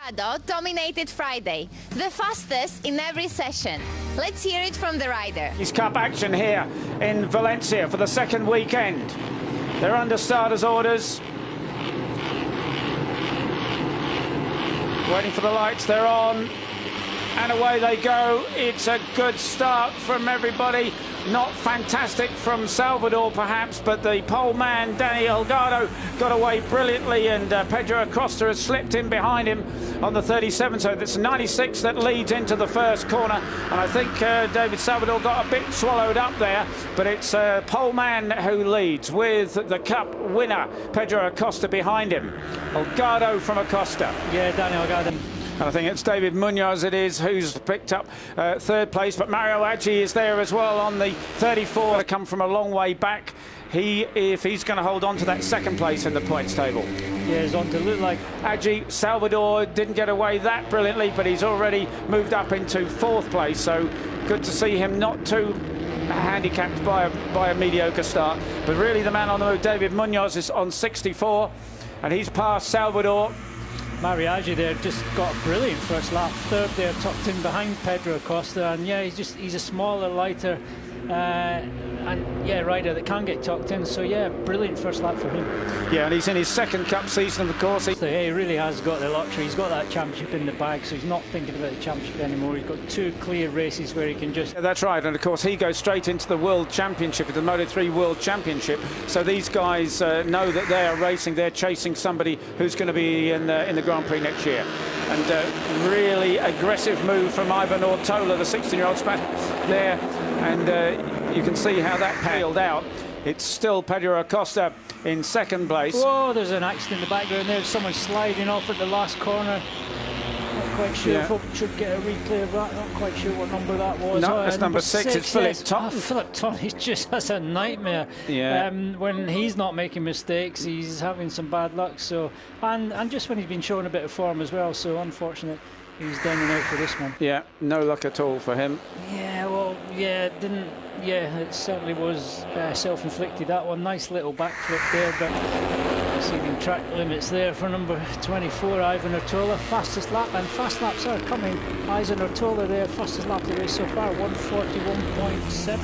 Delgado dominated Friday, the fastest in every session. Let's hear it from the rider. His Cup action here in Valencia for the second weekend. They're under starters' orders. Waiting for the lights, they're on. And away they go. It's a good start from everybody. Not fantastic from Salvador, perhaps, but the pole man, Dani Delgado, got away brilliantly, and Pedro Acosta has slipped in behind him on the 37. So it's 96 that leads into the first corner. And I think David Salvador got a bit swallowed up there, but it's pole man who leads with the Cup winner, Pedro Acosta, behind him. Delgado from Acosta. Yeah, Dani Delgado. And I think it's David Munoz, it is, who's picked up third place. But Mario Aggi is there as well on the 34. Come from a long way back. If he's going to hold on to that second place in the points table. Yeah, he's on to look like Aggi. Salvador didn't get away that brilliantly, but he's already moved up into fourth place. So good to see him not too handicapped by a mediocre start. But really the man on the move, David Munoz, is on 64, and he's passed Salvador. Mario Aggi there, just got a brilliant first lap, third there, tucked in behind Pedro Acosta, and yeah, he's a smaller, lighter, and yeah, rider that can get tucked in. So yeah, brilliant first lap for him. Yeah, and he's in his second Cup season, of course. So yeah, he really has got the luxury. He's got that championship in the bag, so he's not thinking about the championship anymore. He's got two clear races where he can just... Yeah, that's right, and of course he goes straight into the World Championship, the Moto3 World Championship. So these guys know that they are racing, they're chasing somebody who's going to be in the Grand Prix next year. And really aggressive move from Ivan Ortola, the 16-year-old Spaniard there, and you can see how that peeled out. It's still Pedro Acosta in second place. Whoa, there's an accident in the background there. Someone sliding off at the last corner. Not quite sure if we should get a replay of that. Not quite sure what number that was. No, it's number six. It's Philip Totten. Philip Totten, that's a nightmare. Yeah. When he's not making mistakes, he's having some bad luck. So, and just when he's been showing a bit of form as well. So unfortunate, he's down and out for this one. Yeah, no luck at all for him. Yeah, well, yeah, it certainly was self-inflicted, that one. Nice little backflip there, but exceeding track limits there for number 24, Ivan Ortola. Fastest lap, and fast laps are coming. Ivan Ortola there, fastest lap of the race so far, 141.7.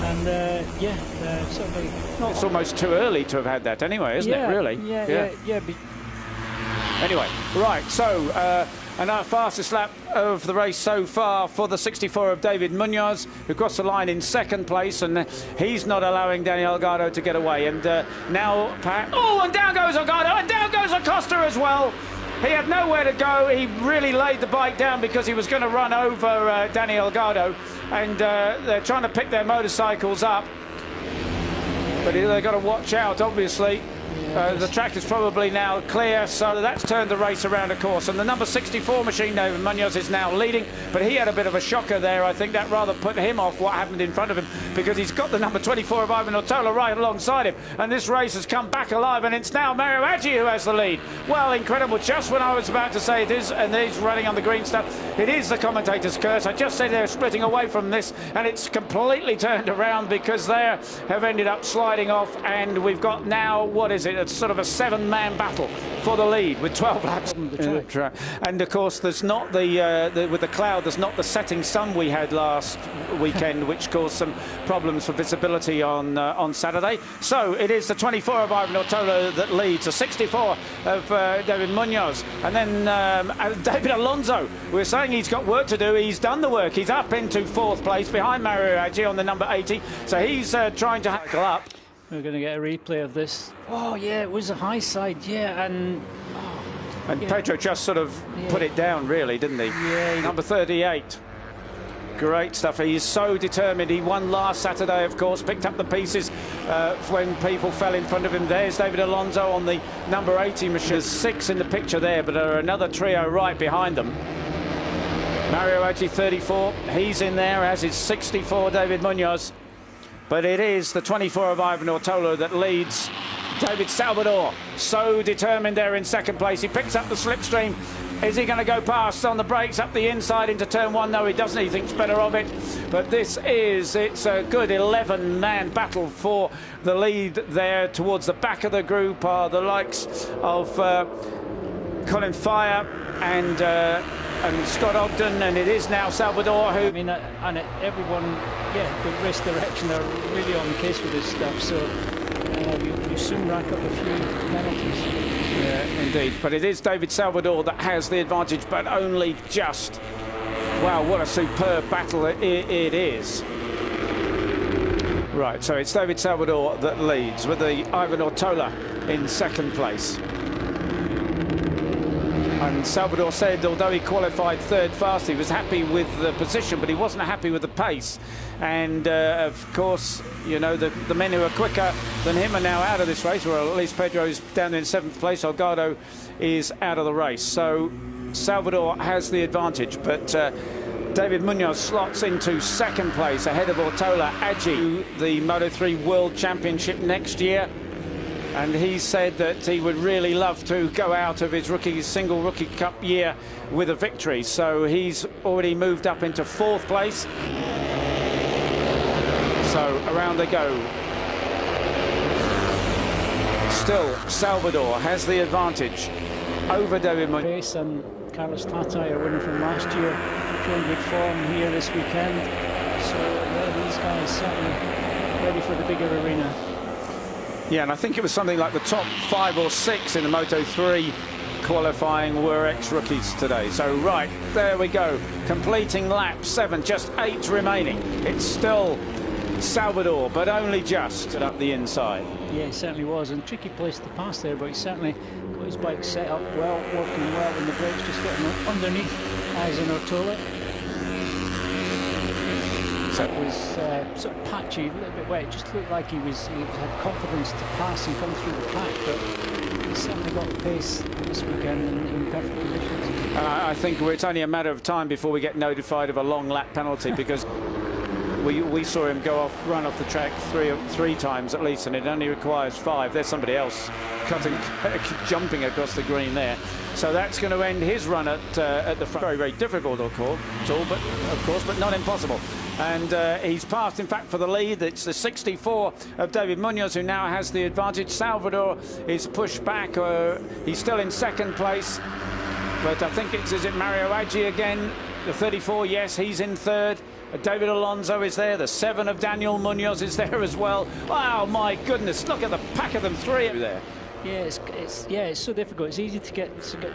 And yeah, certainly not. It's almost too early to have had that anyway, isn't it, really? Yeah. Anyway, right, so and our fastest lap of the race so far for the 64 of David Munoz, who crossed the line in second place, and he's not allowing Dani Delgado to get away. And now, and down goes Delgado, and down goes Acosta as well. He had nowhere to go. He really laid the bike down because he was going to run over Dani Delgado, and they're trying to pick their motorcycles up. But they've got to watch out, obviously. The track is probably now clear, so that's turned the race around, of course. And the number 64 machine, David Munoz, is now leading, but he had a bit of a shocker there. I think that rather put him off what happened in front of him, because he's got the number 24 of Ivan Ortola right alongside him, and this race has come back alive, and it's now Mario Aggi who has the lead. Well, incredible. Just when I was about to say it is, and he's running on the green stuff, it is the commentator's curse. I just said they're splitting away from this, and it's completely turned around, because they have ended up sliding off, and we've got now, what is it? It's sort of a 7-man battle for the lead with 12 laps in the track. And of course, there's not with the cloud, there's not the setting sun we had last weekend, which caused some problems for visibility on Saturday. So it is the 24 of Ivan Ortola that leads, the 64 of David Munoz, and then David Alonso. We're saying he's got work to do. He's done the work. He's up into fourth place behind Mario Aggi on the number 80. So he's trying to hackle up. We're going to get a replay of this. Oh yeah, it was a high side, yeah, and Pedro just sort of put it down, really, didn't he? Yeah. Number 38. Great stuff. He's so determined. He won last Saturday, of course, picked up the pieces when people fell in front of him. There's David Alonso on the number 80 machine. There's 6 in the picture there, but there are another trio right behind them. Mario Aggi, 34. He's in there, as is 64, David Munoz. But it is the 24 of Ivan Ortola that leads. David Salvador, so determined there in second place. He picks up the slipstream. Is he going to go past on the brakes up the inside into turn 1? No, he doesn't. He thinks better of it. But it's a good 11-man battle for the lead there. Towards the back of the group are the likes of Colin Fire and Scott Ogden, and it is now Salvador who... I mean, everyone, the race direction are really on the case with this stuff, so you soon rack up a few penalties. Yeah, indeed. But it is David Salvador that has the advantage, but only just. Wow, what a superb battle it is. Right, so it's David Salvador that leads with the Ivan Ortola in second place. And Salvador said, although he qualified third fast, he was happy with the position, but he wasn't happy with the pace. And of course, you know, the men who are quicker than him are now out of this race, or at least Pedro's down in seventh place. Holgado is out of the race. So Salvador has the advantage, but David Munoz slots into second place ahead of Ortola Agi, the Moto3 World Championship next year. And he said that he would really love to go out of his single rookie cup year with a victory. So he's already moved up into fourth place. So around they go. Still, Salvador has the advantage over David Munoz. And Carlos Tatai, a winner from last year, showing good form here this weekend. So yeah, these guys certainly ready for the bigger arena. Yeah, and I think it was something like the top 5 or 6 in the Moto3 qualifying were ex-rookies today. So right, there we go, completing lap 7, just 8 remaining. It's still Salvador, but only just up the inside. Yeah, it certainly was, and tricky place to pass there, but he certainly got his bike set up well, working well, and the brakes just getting underneath eyes in Ortola. So it was sort of patchy, a little bit wet. It just looked like he had confidence to pass and come through the pack, but he certainly got the pace this weekend in perfect conditions. I think it's only a matter of time before we get notified of a long lap penalty, because we saw him run off the track three times at least, and it only requires 5. There's somebody else jumping across the green there. So that's going to end his run at the front. Very, very difficult, of course, but not impossible. And he's passed, in fact, for the lead. It's the 64 of David Munoz who now has the advantage. Salvador is pushed back. He's still in second place, but I think is it Mario Agi again? The 34, yes, he's in third. David Alonso is there. The 7 of Daniel Munoz is there as well. Wow, my goodness, look at the pack of them 3 there. Yeah, it's so difficult. It's easy to get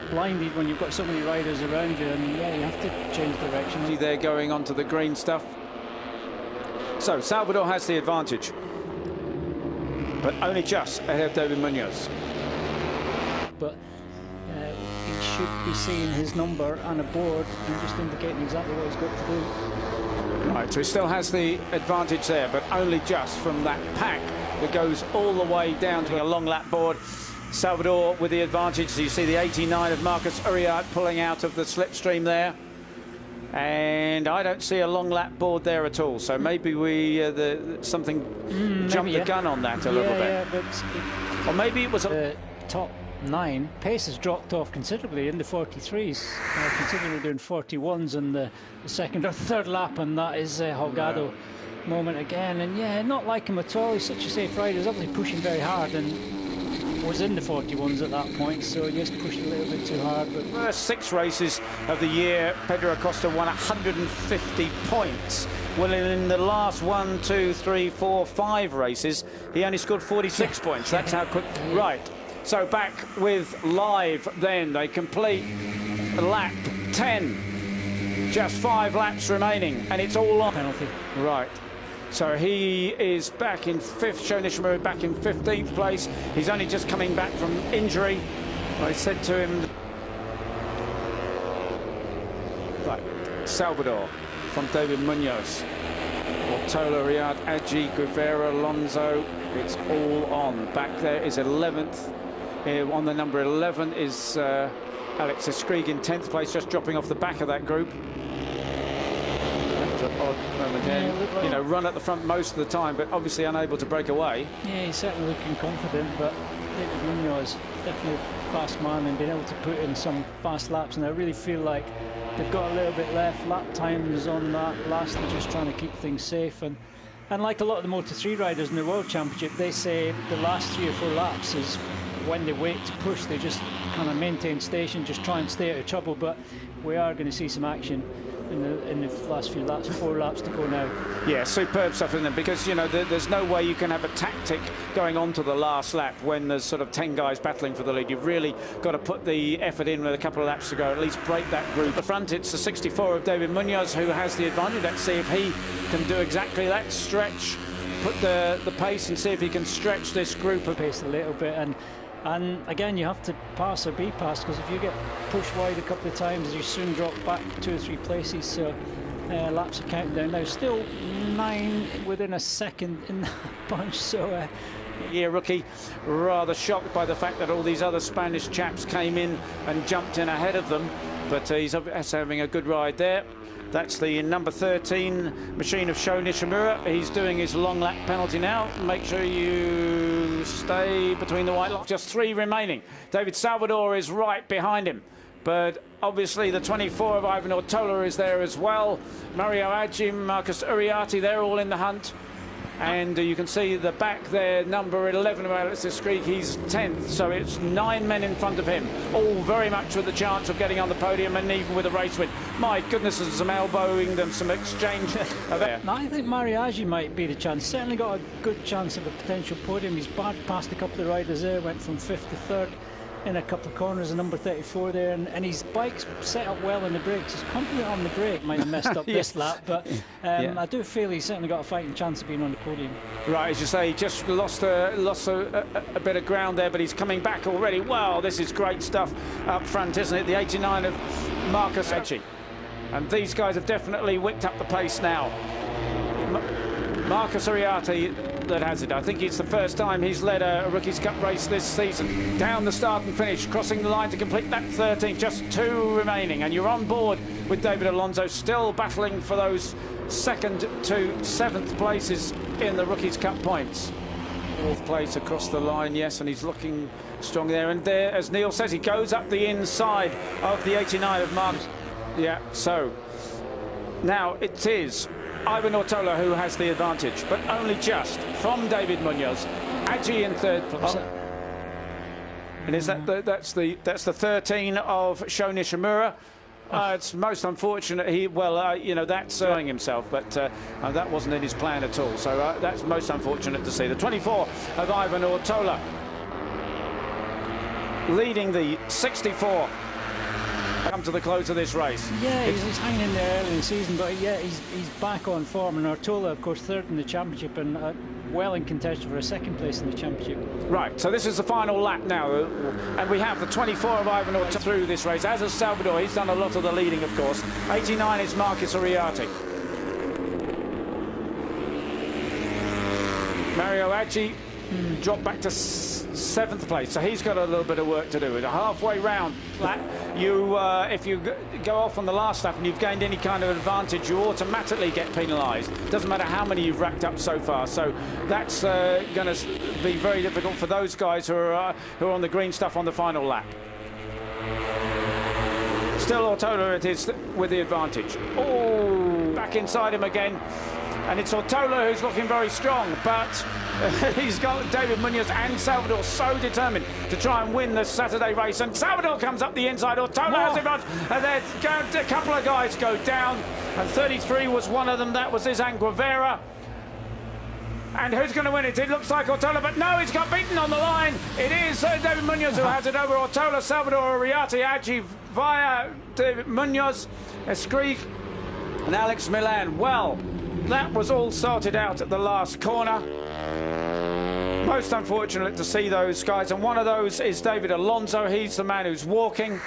blinded when you've got so many riders around you, and yeah, you have to change direction. They're going onto the green stuff. So Salvador has the advantage, but only just ahead of David Munoz. But he should be seeing his number on a board and just indicating exactly what he's got to do. Right, so he still has the advantage there, but only just from that pack that goes all the way down to a long lap board. Salvador with the advantage. So you see the 89 of Marcus Uriart pulling out of the slipstream there. And I don't see a long lap board there at all. So maybe something jumped the gun on that a little bit. Yeah, but or maybe it was a top 9. Pace has dropped off considerably in the 43s. Considering we're doing 41s in the second or third lap, and that is Holgado moment again. And yeah, not like him at all. He's such a safe rider. He's obviously pushing very hard and was in the 41s at that point, so he just pushed a little bit too hard. But first 6 races of the year, Pedro Acosta won 150 points. Well, in the last 1, 2, 3, 4, 5 races, he only scored 46 points. That's how quick. Right. So back with live then. They complete lap 10. Just 5 laps remaining, and it's all on. Penalty. Right. So he is back in 5th. Sho Nishimura back in 15th place. He's only just coming back from injury. I said to him... Right. Salvador from David Munoz. Ortola, Riyad, Agi, Guevara, Alonso. It's all on. Back there is 11th. On the number 11 is Alex Eskrig in 10th place, just dropping off the back of that group. That's an odd moment there. You know, run at the front most of the time, but obviously unable to break away. Yeah, he's certainly looking confident, but David Munoz definitely a fast man and being able to put in some fast laps, and I really feel like they've got a little bit left. Lap times on that last, they're just trying to keep things safe. And like a lot of the Moto3 riders in the World Championship, they say the last 3 or 4 laps is when they wait to push, they just kind of maintain station, just try and stay out of trouble. But we are going to see some action in the last few laps, 4 laps to go now. Yeah, superb stuff, isn't it? Because, you know, there's no way you can have a tactic going on to the last lap when there's sort of 10 guys battling for the lead. You've really got to put the effort in with a couple of laps to go, at least break that group. At the front, it's the 64 of David Munoz who has the advantage. Let's see if he can do exactly that, stretch, put the pace, and see if he can stretch this group of pace a little bit. And again, you have to pass or be passed, because if you get pushed wide a couple of times, you soon drop back 2 or 3 places. So laps are counting down now. Still 9 within a second in that bunch. So year rookie, rather shocked by the fact that all these other Spanish chaps came in and jumped in ahead of them. But he's having a good ride there. That's the number 13 machine of Sho Nishimura. He's doing his long lap penalty now. Make sure you stay between the white lines. Just 3 remaining. David Salvador is right behind him. But obviously the 24 of Ivan Ortola is there as well. Mario Aggi, Marcus Uriarte, they're all in the hunt. And you can see the back there, number 11 of Alex Discreek, he's 10th, so it's 9 men in front of him, all very much with the chance of getting on the podium and even with a race win. My goodness, there's some elbowing, them, some exchange there. I think Mario Aggi might be the chance. Certainly got a good chance of a potential podium. He's barged past a couple of riders there, went from 5th to 3rd in a couple of corners, the number 34 there, and his bike's set up well in the brakes. He's confident on the brake. Might have messed up this lap, but I do feel he's certainly got a fighting chance of being on the podium. Right, as you say, he just lost a bit of ground there, but he's coming back already. Wow, this is great stuff up front, isn't it? The 89 of Marcus Aggi. And these guys have definitely whipped up the pace now. Marcus Uriarte that has it. I think it's the first time he's led a Rookies Cup race this season. Down the start and finish, crossing the line to complete that 13, just 2 remaining. And you're on board with David Alonso, still battling for those 2nd to 7th places in the Rookies Cup points. 4th place across the line, yes, and he's looking strong there. And there, as Neil says, he goes up the inside of the 89 of Marcus. Yeah, so now it is Ivan Ortola who has the advantage, but only just from David Munoz. Aggi in 3rd place. And is that that's the 13 of Sho Nishimura? It's most unfortunate. You know, that's showing himself, but that wasn't in his plan at all. So that's most unfortunate to see. The 24 of Ivan Ortola leading the 64. Come to the close of this race. Yeah, he's hanging in there early in the season, but yeah, he's back on form. And Ortola, of course, 3rd in the championship and well in contention for a 2nd place in the championship. Right, so this is the final lap now, and we have the 24 of Ivan Ortola through this race. As is Salvador, he's done a lot of the leading, of course. 89 is Marcus Uriarte. Mario Aggi dropped back to 7th place, so he's got a little bit of work to do. With a halfway round lap, if you go off on the last lap and you've gained any kind of advantage, you automatically get penalised. Doesn't matter how many you've racked up so far. So that's going to be very difficult for those guys who are on the green stuff on the final lap. Still Ortola it is with the advantage. Oh, back inside him again. And it's Ortola who's looking very strong, but he's got David Munoz and Salvador so determined to try and win the Saturday race. And Salvador comes up the inside. Ortola has it much, and then a couple of guys go down. And 33 was one of them. That was Izan Guevara. And who's going to win it? It looks like Ortola, but no, he's got beaten on the line. It is David Munoz who has it over Ortola. Salvador, Uriarte, Aggi, via David Munoz, Escrique, and Alex Milan. Well, that was all sorted out at the last corner. Most unfortunate to see those guys, and one of those is David Alonso. He's the man who's walking.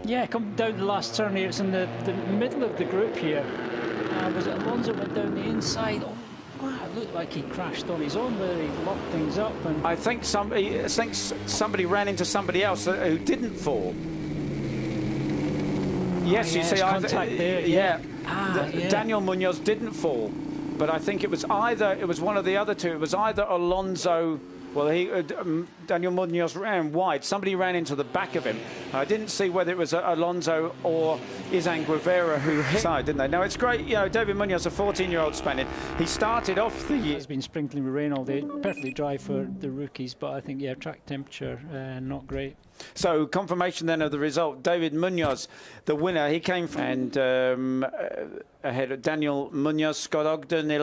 Yeah, come down the last turn here. It's in the middle of the group here. Was it Alonso went down the inside? Oh, wow, it looked like he crashed on his own there. He locked things up. And I think somebody ran into somebody else who didn't fall. Yes, you see, contact there. Yeah. Yeah. Daniel Munoz didn't fall, but I think it was one of the other two. It was either Alonso Well, Daniel Munoz ran wide. Somebody ran into the back of him. I didn't see whether it was Alonso or Izan Guevara who hit side, didn't they? Now, it's great. You know, David Munoz, a 14-year-old Spaniard. He started off the year. It's been sprinkling with rain all day. Perfectly dry for the rookies, but I think, yeah, track temperature, not great. So, confirmation then of the result. David Munoz, the winner. He came and ahead of Daniel Munoz, Scott Ogden, 11.